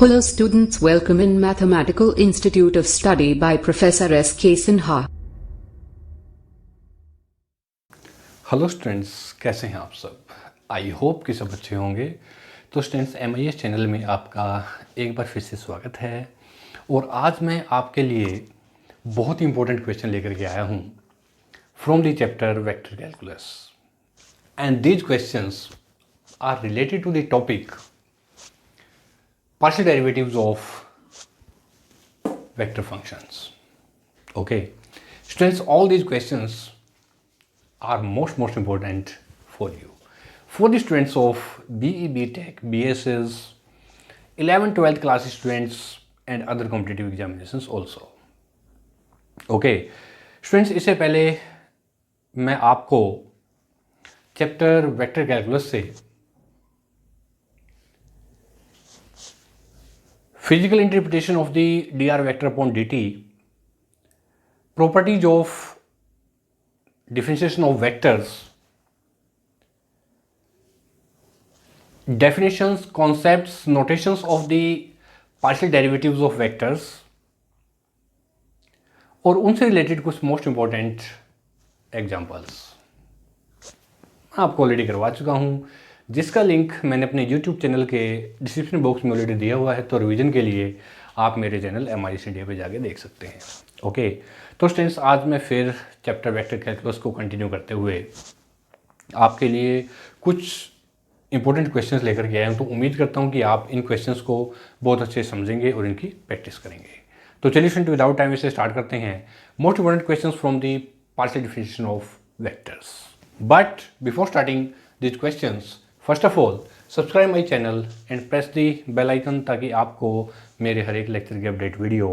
Hello students, welcome in Mathematical Institute of Study by Professor S.K. Sinha. Hello students, कैसे हैं आप सब? I hope कि सब अच्छे होंगे। तो स्टूडेंट्स, MIS चैनल में आपका एक बार फिर से स्वागत है। और आज मैं आपके लिए बहुत ही इंपॉर्टेंट क्वेश्चन लेकर के आया हूँ from the chapter vector calculus, and these questions are related to the topic partial derivatives of vector functions. Okay, students, all these questions are most important for you, for the students of BE, BTech, BSs, 11th 12th class students and other competitive examinations also. Okay, students, इससे पहले मैं आपको chapter vector calculus से physical interpretation of the dr vector upon dt, properties of differentiation of vectors, definitions, concepts, notations of the partial derivatives of vectors और उनसे related कुछ most important examples आपको already करवा चुका हूँ, जिसका लिंक मैंने अपने YouTube चैनल के डिस्क्रिप्शन बॉक्स में ऑलरेडी दिया हुआ है। तो रिवीजन के लिए आप मेरे चैनल MIS इंडिया पे जाके देख सकते हैं। ओके, तो स्टूडेंट्स, आज मैं फिर चैप्टर वेक्टर कैलकुलस को कंटिन्यू करते हुए आपके लिए कुछ इंपॉर्टेंट क्वेश्चंस लेकर के आया हूँ। तो उम्मीद करता हूँ कि आप इन क्वेश्चंस को बहुत अच्छे समझेंगे और इनकी प्रैक्टिस करेंगे। तो चलिए स्टूडेंट, विदाउट टाइम इसे स्टार्ट करते हैं। Most important questions from the partial differentiation of vectors. But before starting these questions, first of all subscribe my channel and press the bell icon ताकि आपको मेरे हर एक लेक्चर की update video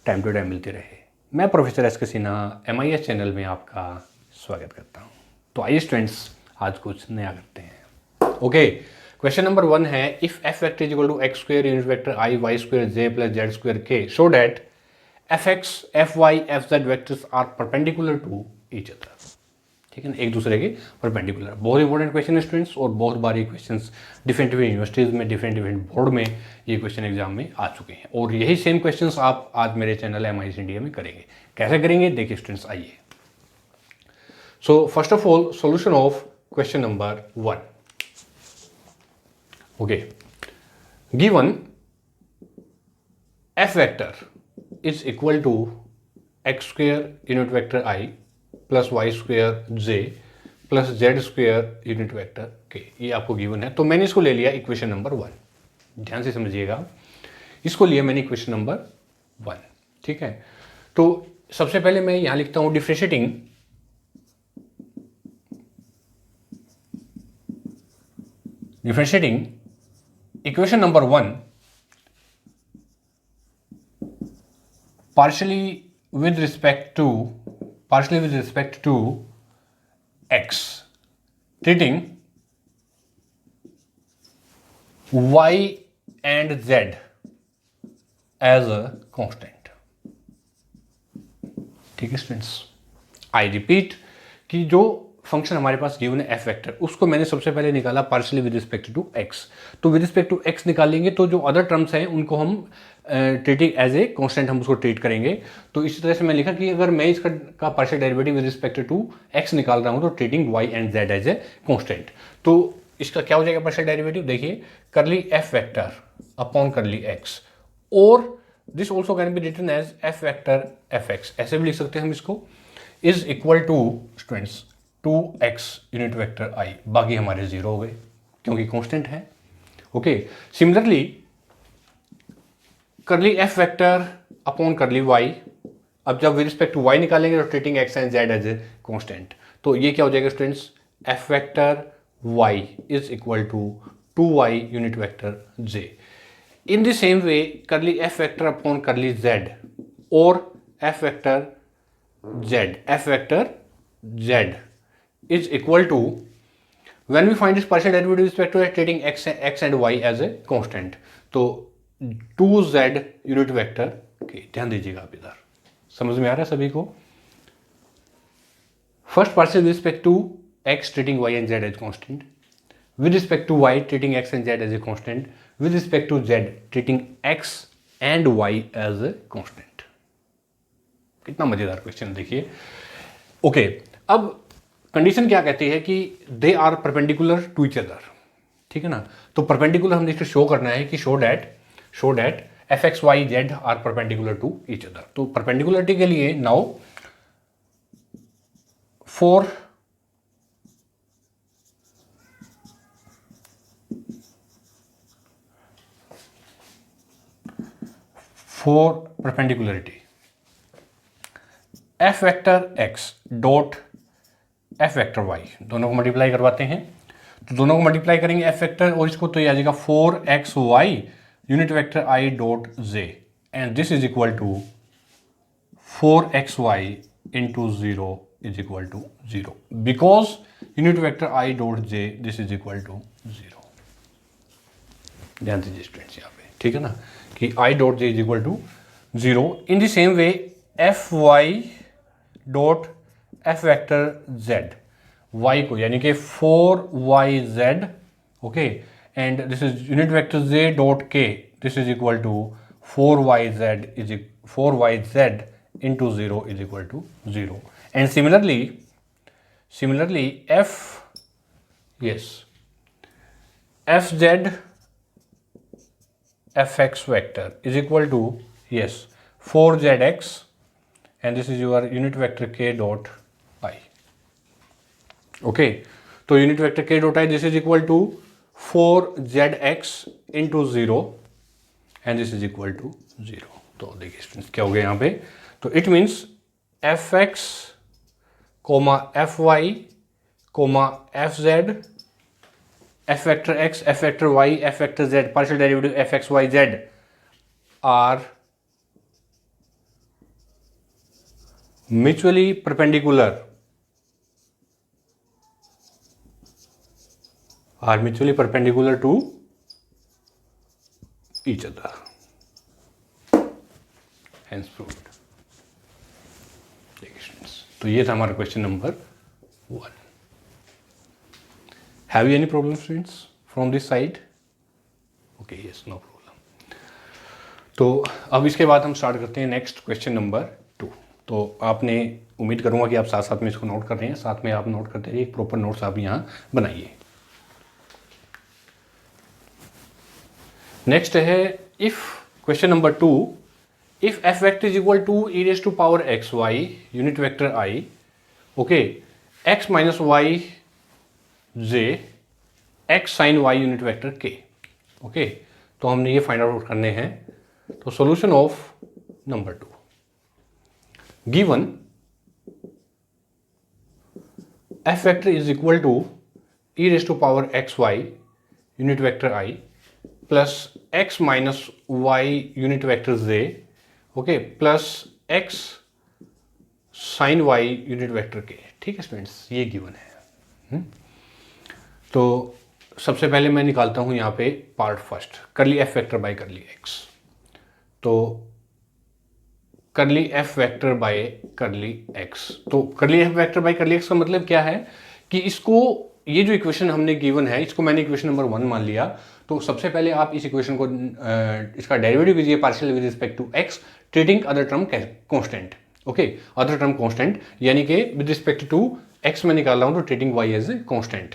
time to time मिलती रहे। मैं professor S के Sinha MIS channel में आपका स्वागत करता हूँ। तो आइए स्टूडेंट्स, आज कुछ नया करते हैं। ओके, क्वेश्चन नंबर 1 है, if f vector is equal to x square unit vector i y square j plus z square k so that fx fy fz vectors are perpendicular to each other. ठीक है ना, एक दूसरे के perpendicular. बहुत important question है students, और बहुत बार ये क्वेश्चंस डिफरेंट यूनिवर्सिटीज़ में, डिफरेंट बोर्ड में ये क्वेश्चन एग्जाम में आ चुके हैं। और यही सेम क्वेश्चंस आप आज मेरे चैनल MIS इंडिया में करेंगे। कैसे करेंगे देखिए स्टूडेंट्स, आइए। So first of all, solution of question number 1। Okay, given f vector is equal to x square unit vector i plus y square j plus z square unit vector के, ये आपको given है। तो मैंने इसको ले लिया इक्वेशन नंबर 1। ध्यान से समझिएगा, इसको लिया मैंने इक्वेशन नंबर 1। ठीक है, तो सबसे पहले मैं यहां लिखता हूं differentiating equation number 1 partially with respect to x, treating y and z as a constant। ठीक है स्टूडेंट्स, आई रिपीट कि जो फंक्शन हमारे पास गिवन है f वेक्टर, उसको मैंने सबसे पहले निकाला partially with respect to x। तो विद रिस्पेक्ट टू x निकालेंगे तो जो अदर टर्म्स हैं उनको हम ट्रीटिंग एज ए कांस्टेंट हम उसको ट्रीट करेंगे। तो इसी तरह से मैं लिखा कि अगर मैं इसका partial derivative with respect to x निकाल रहा हूं तो treating y and z as a constant. तो इसका क्या हो जाएगा पार्शियल डेरिवेटिव, देखिए, curly f vector upon curly x, और this also can be written as f vector fx, ऐसे भी लिख सकते हैं हम इसको, is equal to students 2x unit vector i। बाकी हमारे 0 हो गए क्योंकि कांस्टेंट है। Okay, similarly curly f vector upon curly y, अब जब विद रिस्पेक्ट टू y निकालेंगे तो treating x and z as a constant. तो ये क्या हो जाएगा students, f vector y is equal to 2y unit vector j। In the same way curly f vector upon curly z और f vector z is equal to, when we find this partial derivative with respect to treating x and y as a constant, तो 2z unit vector के, ध्यान दीजिएगा आप इधर, समझ में आ रहा है सभी को। First partial with respect to x treating y and z as constant, with respect to y treating x and z as a constant, with respect to z treating x and y as a constant. कितना मजेदार question देखिए. Okay, अब condition क्या कहती है कि they are perpendicular to each other. ठीक है ना. तो परपेंडिकुलर हमने इसको शो करना है कि show that f x Y z are perpendicular to each other. तो परपेंडिकुलरिटी के लिए now for perpendicularity f vector x dot f vector y, दोनों को मल्टीप्लाई करवाते हैं. तो दोनों को मल्टीप्लाई करेंगे एफ वेक्टर और इसको, तो ये आ जाएगा 4xy unit vector i dot j, and this is equal to 4xy into 0 is equal to 0 because unit vector i dot j this is equal to 0. ध्यान दीजिए स्टूडेंट्स यहाँ पे, ठीक है ना, कि i dot j is equal to 0. In the same way f y dot f vector z, y को यानी कि 4yz, okay, and this is unit vector j dot k, this is equal to 4yz into 0 is equal to 0. And similarly fz fx vector is equal to 4zx, and this is your unit vector k dot I. Okay, तो unit vector k dot I this is equal to 4zx into 0 and this is equal to 0. तो देखिए students क्या हो गया यहाँ पे, तो it means fx comma fy comma fz f vector x, f vector y, f vector z, partial derivative f x y z are mutually perpendicular to each other. Hence proved. तो ये था हमारा question number 1. Have you any problem students from this side? Okay, yes, no problem. तो अब इसके बाद हम start करते हैं नेक्स्ट क्वेश्चन नंबर 2. तो आपने उम्मीद करूंगा कि आप साथ साथ में इसको नोट कर रहे हैं, साथ में आप नोट करते रहिए, एक प्रॉपर नोट्स आप यहाँ बनाइए. नेक्स्ट है if question number 2, if f vector is equal to e raise to power x Y unit vector i, okay, x minus Y j x sine y unit vector k. Okay, तो हमने ये find out करने हैं. तो solution of number 2, given F vector is equal to e raise to power x Y unit vector I plus x minus y unit vector j, okay, plus x sine y unit vector के. ठीक है students, ये given है. तो सबसे पहले मैं निकालता हूं यहां पे पार्ट फर्स्ट, करली F vector by curly x. तो curly F vector by curly x, तो curly F vector by curly x का मतलब क्या है कि इसको, ये जो इक्वेशन हमने गिवन है इसको मैंने इक्वेशन नंबर 1 मान लिया. तो सबसे पहले आप इस इक्वेशन को इसका डेरिवेटिव कीजिए partial with respect to x treating other term constant. Okay, other term constant यानी कि विद रिस्पेक्ट टू एक्स में निकाल रहा हूं तो treating Y as a constant.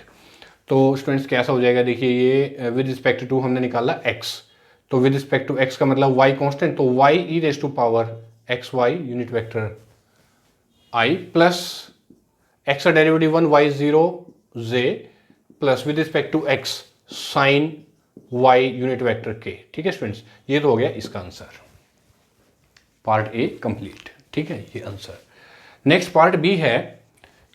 तो स्टूडेंट्स कैसा हो जाएगा, देखिए ये विद रिस्पेक्ट टू हमने निकाला x, तो विद रिस्पेक्ट टू x का मतलब y कांस्टेंट, तो y e raise to power x Y unit vector i plus x का derivative 1 y 0 j plus with respect to x sine y unit vector k. ठीक है students, ये तो हो गया इसका आंसर, पार्ट ए कंप्लीट. ठीक है, ये आंसर. नेक्स्ट पार्ट बी है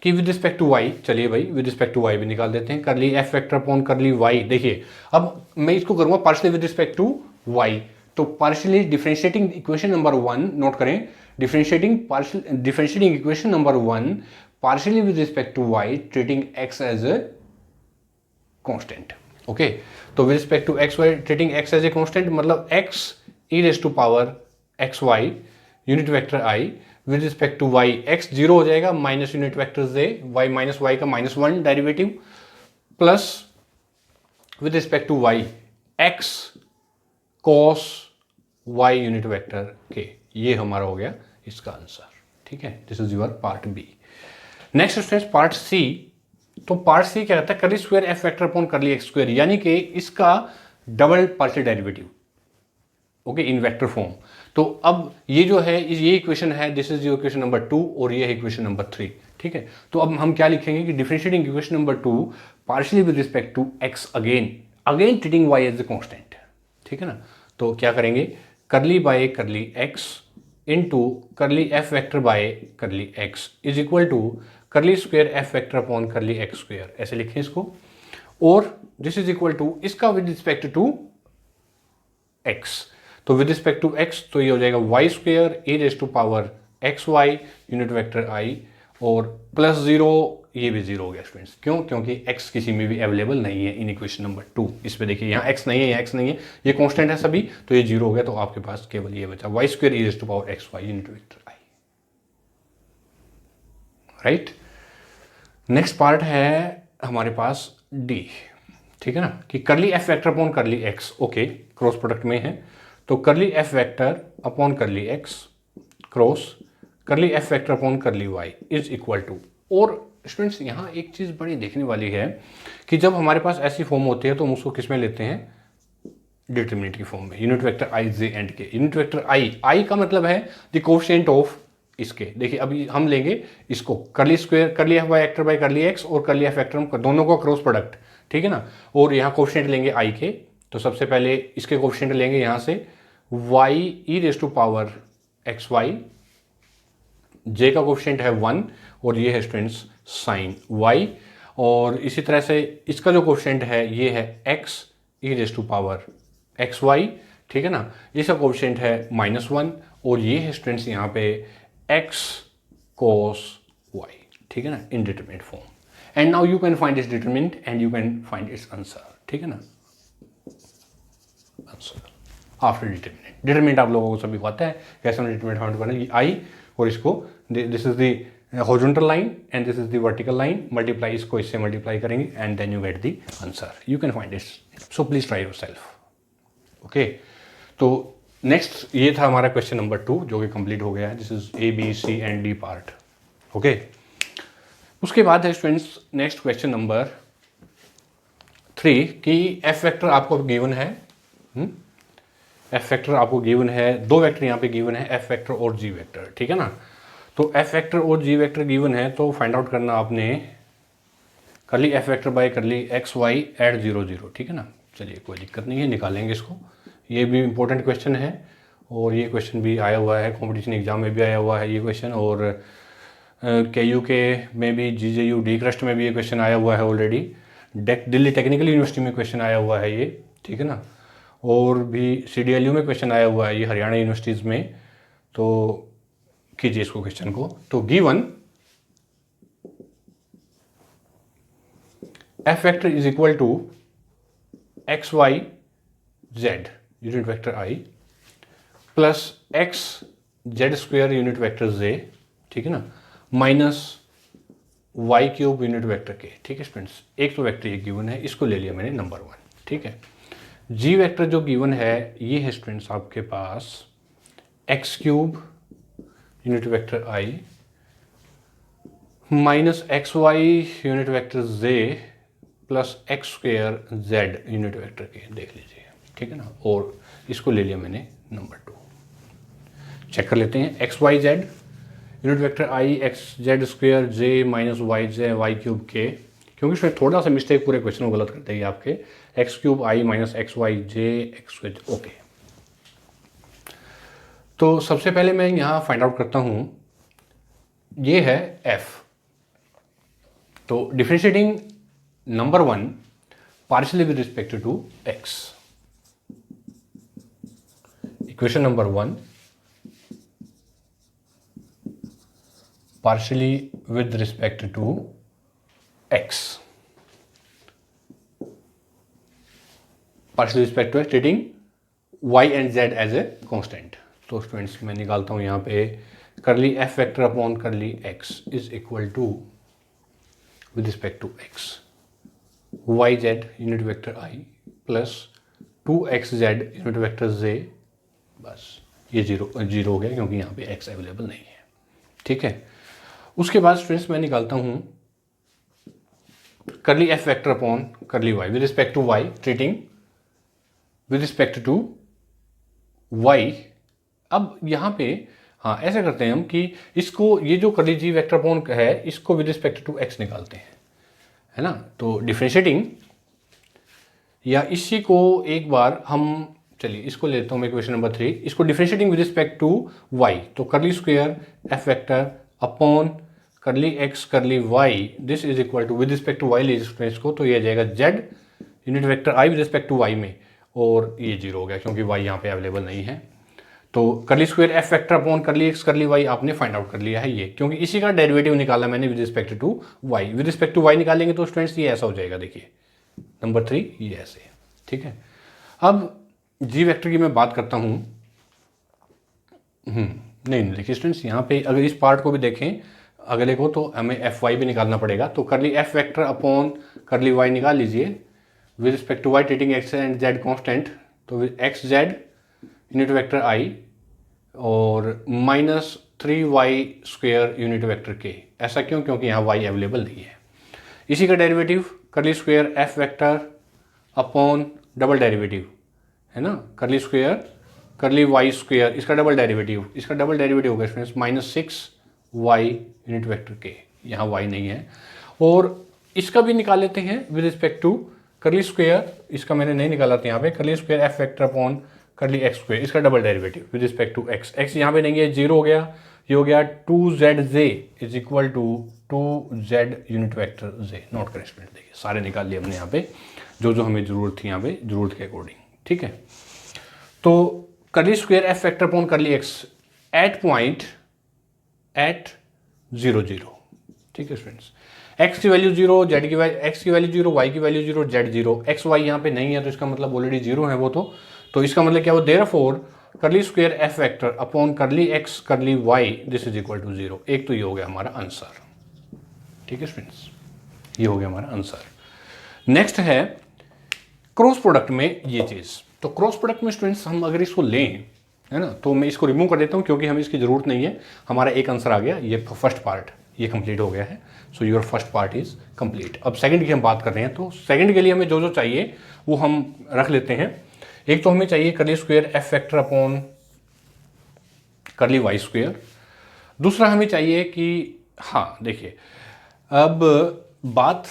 कि विद रिस्पेक्ट टू वाई, चलिए भाई विद रिस्पेक्ट टू वाई भी निकाल देते हैं. Curly F vector upon curly Y. देखिए अब मैं इसको करूंगा partially with respect to Y, तो partially differentiating equation number 1 note करें, differentiating equation number 1 partially with respect to Y treating X as a constant. Okay, तो with respect to x Y treating X as a constant मतलब X E raise to power x Y unit vector I with respect to Y, X 0 हो जाएगा minus unit vector j, y minus y का -1 derivative plus with respect to Y x cos y unit vector के, ये हमारा हो गया इसका answer. ठीक है, this is your part B. Next students part C. तो पार्ट सी क्या कहता है, curly square F vector upon curly x square, यानी कि इसका double partial derivative, okay, in vector form. तो अब ये जो है ये इक्वेशन है, this is your equation number 2 और ये है इक्वेशन नंबर 3। ठीक है, तो अब हम क्या लिखेंगे कि differentiating equation number 2 partially with respect to X again treating Y as a constant. ठीक है ना, तो क्या करेंगे, curly by curly X into curly F vector by curly x is equal to curly square F vector upon curly x square, ऐसे लिखें इसको। और दिस इज इक्वल टू इसका विद रिस्पेक्ट टू एक्स, तो विद रिस्पेक्ट टू एक्स तो ये हो जाएगा Y square E raise to power x Y unit vector आई, और प्लस 0 ये भी 0 हो गया स्टूडेंट्स। क्यों, क्योंकि x किसी में भी अवेलेबल नहीं है इन इक्वेशन नंबर 2। इस पे देखिए यहाँ x नहीं है, यहाँ x नहीं है, ये कांस्टेंट है सभी, तो ये 0 हो गया। तो आपके पास केवल ये बचा y square e raise to power x Y unit vector i. Right, next part है हमारे पास डी। ठीक है ना, कि curly F vector upon curly x, okay, cross product में है, तो curly F vector upon curly x cross curly F vector upon curly y is equal to. और स्टूडेंट्स यहाँ एक चीज़ बड़ी देखने वाली है कि जब हमारे पास ऐसी फॉर्म होती है तो हम उसको किस में लेते हैं, डिटरमिनेंट की फॉर्म में, unit vector I J and के। यूनिट वेक्टर आई का मतलब है द कोएफिशिएंट ऑफ इसके। देखिए अभी हम लेंगे इसको curly square curly f y vector by curly x और करली एफ वेक्टर दोनों का क्रॉस प्रोडक्ट। ठीक है ना, और यहाँ कोएफिशिएंट लेंगे आई के, तो सबसे पहले इसके कोएफिशिएंट लेंगे यहाँ से Y E raise to power x Y, J का कोएफिशिएंट है 1 और ये है स्टूडेंट्स साइन y, और इसी तरह से इसका जो कोएफिशिएंट है ये है x e raise to power x y. ठीक है ना, इसका कोएफिशिएंट है -1 और ये है स्टूडेंट्स यहाँ पे x cos y। ठीक है ना, indeterminate form. And now you can find its determinant and you can find its answer. ठीक है ना, आंसर आफ्टर डिटरमिनेंट। डिटरमिनेंट आप लोगों को सभी को आता है, कैसे डिटरमिनेंट फाइंड करना, ये आई और इसको this is the horizontal line and this is the vertical line, multiply इसको इससे मल्टीप्लाई करेंगे and then you get the answer. You can find it, so please try yourself. Okay, तो next ये था हमारा क्वेश्चन नंबर 2 जो कि complete हो गया है। This is A B C and D part. Okay, उसके बाद है स्टूडेंट्स नेक्स्ट क्वेश्चन नंबर 3 कि एफ वेक्टर आपको गिवन है, एफ वेक्टर आपको गिवन है, 2 वेक्टर यहाँ पे गिवन है, एफ वेक्टर और जी वेक्टर। ठीक है ना, तो एफ वेक्टर और जी वेक्टर गिवन है तो फाइंड आउट करना आपने curly F vector by curly x y at 0 0। ठीक है ना, चलिए कोई दिक्कत नहीं है, निकालेंगे इसको। ये भी इंपॉर्टेंट क्वेश्चन है और ये क्वेश्चन भी आया हुआ है, कॉम्पिटिशन एग्जाम में भी आया हुआ है ये क्वेश्चन, और KU के में भी, GJU डी क्रस्ट में भी ये क्वेश्चन आया हुआ है ऑलरेडी, दिल्ली टेक्निकल यूनिवर्सिटी में क्वेश्चन आया हुआ है ये। ठीक है ना, और भी CDLU में क्वेश्चन आया हुआ है ये, हरियाणा यूनिवर्सिटीज़ में। तो कीजिए इसको क्वेश्चन को। तो given F vector is equal to x Y Z unit vector I plus X Z square unit vector J, ठीक है ना, minus Y cube unit vector के। ठीक है स्टूडेंट्स, एक तो वेक्टर ये गिवन है, इसको ले लिया मैंने नंबर 1। ठीक है, जी वेक्टर जो गिवन है ये है स्टूडेंट्स आपके पास X cube unit vector I minus X Y unit vector J plus X square Z unit vector K, देख लीजिए। ठीक है ना, और इसको ले लिया मैंने नंबर 2। चेक कर लेते हैं, X Y Z unit vector I X Z square J minus Y J Y cube K, क्योंकि इसमें थोड़ा सा मिस्टेक पूरे क्वेश्चन को गलत कर देगी आपके, एक्स क्यूब आई minus X Y j x square. Okay, तो सबसे पहले मैं यहाँ फाइंड आउट करता हूँ, ये है f। तो differentiating number 1 partially with respect to x, equation number 1 partially with respect to x, partially respect to treating y and z as a constant. तो स्टूडेंट्स मैं निकालता हूँ यहाँ पे curly F vector upon curly x is equal to with respect to x Y Z unit vector I plus 2xz unit vector z, बस ये zero हो गया क्योंकि यहाँ पे x अवेलेबल नहीं है। ठीक है, उसके बाद स्टूडेंट्स मैं निकालता हूँ curly F vector upon curly y with respect to Y, treating with respect to y. अब यहाँ पे हाँ ऐसा करते हैं हम कि इसको, ये जो करली जी वेक्टर अपॉन है इसको विद रिस्पेक्ट टू एक्स निकालते हैं, है ना। तो डिफरेंशिएटिंग या इसी को एक बार हम, चलिए इसको लेता हूँ मैं क्वेश्चन नंबर 3, इसको differentiating with respect to Y, तो curly square F vector upon curly x curly y this is equal to with respect to y ले इसको, तो ये आ जाएगा z unit vector I with respect to y में, और ये जीरो हो गया क्योंकि वाई यहाँ पे अवेलेबल नहीं है। तो curly square F vector upon curly x curly Y आपने फाइंड आउट कर लिया है ये, क्योंकि इसी का डेरिवेटिव निकाला मैंने with respect to y. With respect to y निकालेंगे तो स्टूडेंट्स ये ऐसा हो जाएगा, देखिए नंबर 3 ये ऐसे। ठीक है, अब जी वेक्टर की मैं बात करता हूँ। नहीं देखिए स्टूडेंट्स, यहाँ पे अगर इस पार्ट को भी देखें अगले को, तो हमें एफ वाई भी निकालना पड़ेगा। तो curly F vector upon curly y निकाल लीजिए with respect to Y, treating x and z constant, तो एक्स जेड यूनिट वेक्टर आई और minus 3y square unit vector के। ऐसा क्यों? क्योंकि यहाँ y अवेलेबल नहीं है। इसी का डेरिवेटिव करली square f vector upon double derivative, है ना, करली स्क्वेयर करली वाई स्क्वेयर, इसका डबल डेरिवेटिव, इसका डबल डेरिवेटिव होगा स्टूडेंट्स -6y यूनिट वेक्टर के, यहाँ y नहीं है। और इसका भी निकाल लेते हैं with respect to curly square, इसका मैंने नहीं निकाला था यहाँ पे, curly square f vector upon curly x square, इसका double derivative with respect to x. X यहाँ पे नहीं है, जीरो हो गया, ये हो गया 2zj is equal to 2z unit vector z। Note करें स्टूडेंट, देखिए सारे निकाल लिए हमने यहाँ पे जो जो हमें जरूरत थी यहाँ पे, जरूरत के अकॉर्डिंग। ठीक है, तो करली square f vector upon curly x eight point eight 0 0। ठीक है स्टूडेंट्स, x की वैल्यू 0, जेड की वैल्यू, x की वैल्यू 0, y की वैल्यू 0, जेड 0, एक्स वाई यहाँ पे नहीं है तो इसका मतलब ऑलरेडी 0 है वो, तो इसका मतलब क्या हो, therefore curly square F vector upon curly x curly y this is equal to 0। एक तो ये हो गया हमारा आंसर। ठीक है स्टूडेंट्स, ये हो गया हमारा आंसर। नेक्स्ट है क्रॉस प्रोडक्ट में ये चीज़। तो क्रॉस प्रोडक्ट में स्टूडेंट्स हम अगर इसको लें, है ना, तो मैं इसको रिमूव कर देता हूँ क्योंकि हमें इसकी ज़रूरत नहीं है। हमारा एक आंसर आ गया, ये फर्स्ट पार्ट ये कंप्लीट हो गया है। So your first part is complete. अब सेकंड की हम बात कर रहे हैं, तो सेकंड के लिए हमें जो जो चाहिए वो हम रख लेते हैं। एक तो हमें चाहिए करली square F vector upon curly Y square. दूसरा हमें चाहिए कि, हाँ देखिए अब बात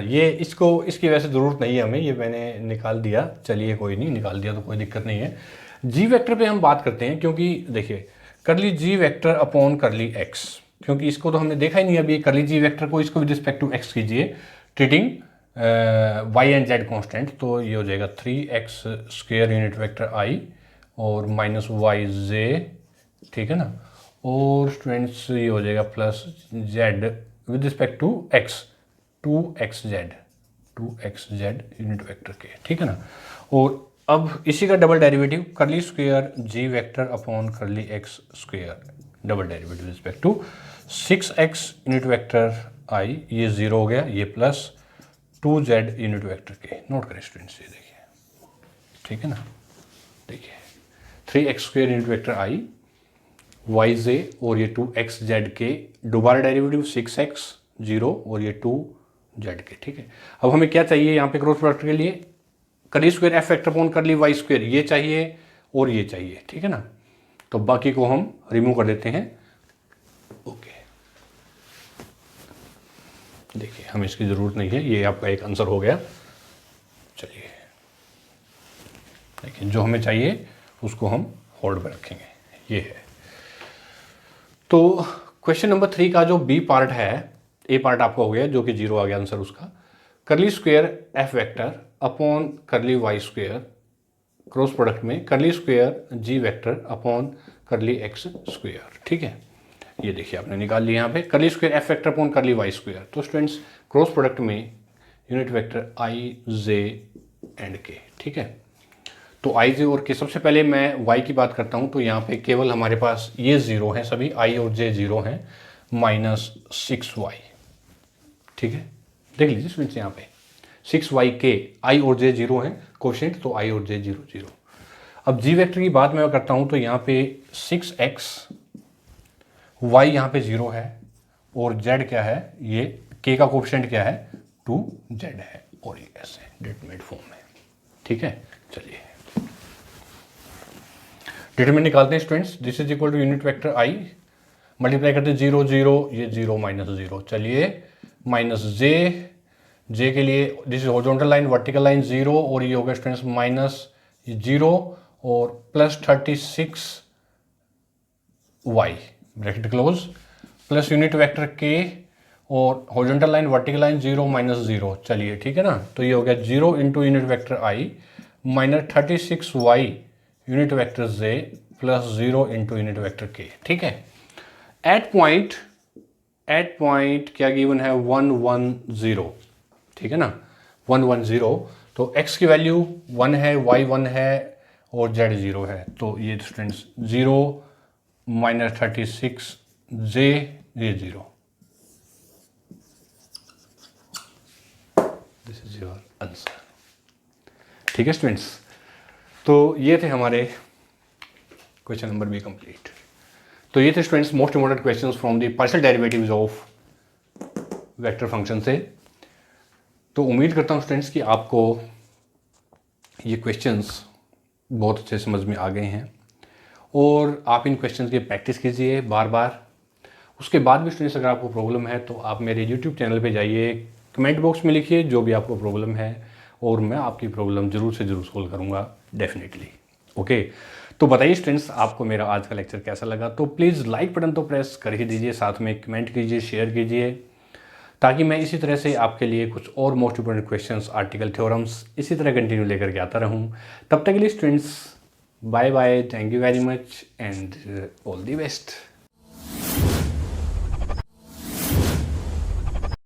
ये इसको, इसकी वैसे ज़रूरत नहीं है हमें, ये मैंने निकाल दिया, चलिए कोई नहीं, निकाल दिया तो कोई दिक्कत नहीं है। जी वेक्टर पे हम बात करते हैं, क्योंकि देखिए करली जी वेक्टर अपॉन करली एक्स, क्योंकि इसको तो हमने देखा ही नहीं अभी। करली जी वेक्टर को इसको विद रिस्पेक्ट टू एक्स कीजिए, treating y and z constant, तो ये हो जाएगा 3x स्क्वेयर यूनिट वेक्टर आई और माइनस वाई जे। ठीक है ना, और स्टूडेंट्स ये हो जाएगा plus Z with respect to X 2xz unit vector के। ठीक है ना, और अब इसी का double derivative curly square G vector upon curly x square, double derivative with respect to 6x unit vector I, ये 0 हो गया, ये plus 2z unit vector K. Note करें स्टूडेंट्स, ये देखिए, ठीक है ना, देखिए 3x square unit vector I Y J और ये 2xz के, दोबारा डेरिवेटिव 6x 0 और ये 2z के। ठीक है, अब हमें क्या चाहिए यहाँ पे क्रॉस प्रोडक्ट के लिए, करली square F vector upon curly Y square, ये चाहिए और ये चाहिए। ठीक है ना, तो बाकी को हम रिमूव कर देते हैं। ओके, देखिए हमें इसकी ज़रूरत नहीं है, ये आपका एक आंसर हो गया। चलिए देखिए, जो हमें चाहिए उसको हम होल्ड पे रखेंगे, ये है। तो क्वेश्चन नंबर 3 का जो बी पार्ट है, ए पार्ट आपका हो गया जो कि 0 आ गया आंसर उसका। करली square F vector upon curly Y square, cross product में करली square G vector upon curly x square. ठीक है, ये देखिए आपने निकाल लिया यहाँ पे करली square F vector upon curly Y square. तो स्टूडेंट्स क्रॉस प्रोडक्ट में unit vector I J and के। ठीक है, तो आई जे और के, सबसे पहले मैं वाई की बात करता हूँ, तो यहाँ पे केवल हमारे पास ये 0 हैं, सभी आई और जे 0 हैं, -6y। ठीक है, देख लीजिए स्टूडेंट्स यहाँ पे 6yk, i और j 0 हैं कोफिशिएंट, तो i और j 0 0। अब g वेक्टर की बात मैं करता हूँ तो यहाँ पे 6x, y यहाँ पे 0 है और z क्या है, ये k का कोफिशिएंट क्या है 2z है, और ये ऐसे डिटरमिनेंट फॉर्म में। ठीक है, चलिए डिटरमिनेंट निकालते हैं students. This is equal to unit vector i, multiply करते हैं 0 0, ये 0 माइनस 0, चलिए माइनस j के लिए this is horizontal line, vertical line 0, और ये होगा स्टूडेंट्स माइनस 0 और plus 36y bracket close, plus unit vector k और horizontal line vertical line 0 minus 0, चलिए ठीक है ना। तो ये हो गया 0 into unit vector i minus 36y unit vector j plus 0 into unit vector k। ठीक है, एट पॉइंट क्या गिवन है 1 1 0, ठीक है ना 1 1 0, तो x की वैल्यू 1 है, y 1 है और z 0 है, तो ये स्टूडेंट्स 0 माइनस 36 j ये 0, दिस इज योर आंसर। ठीक है स्टूडेंट्स, तो ये थे हमारे क्वेश्चन नंबर बी कंप्लीट। तो ये थे students most important questions from the partial derivatives of vector function से। तो उम्मीद करता हूँ स्टूडेंट्स कि आपको ये क्वेश्चंस बहुत अच्छे समझ में आ गए हैं और आप इन क्वेश्चंस की प्रैक्टिस कीजिए बार बार। उसके बाद भी स्टूडेंट्स अगर आपको प्रॉब्लम है तो आप मेरे यूट्यूब चैनल पे जाइए, कमेंट बॉक्स में लिखिए जो भी आपको प्रॉब्लम है और मैं आपकी प्रॉब्लम ज़रूर से ज़रूर सोल्व करूँगा डेफिनेटली। ओके, तो बताइए स्टूडेंट्स आपको मेरा आज का लेक्चर कैसा लगा। तो प्लीज़ लाइक बटन तो प्रेस कर ही दीजिए, साथ में कमेंट कीजिए, शेयर कीजिए, ताकि मैं इसी तरह से आपके लिए कुछ और most important questions, article, theorems इसी तरह कंटिन्यू लेकर के आता रहूं। तब तक के लिए students bye bye, thank you very much and all the best.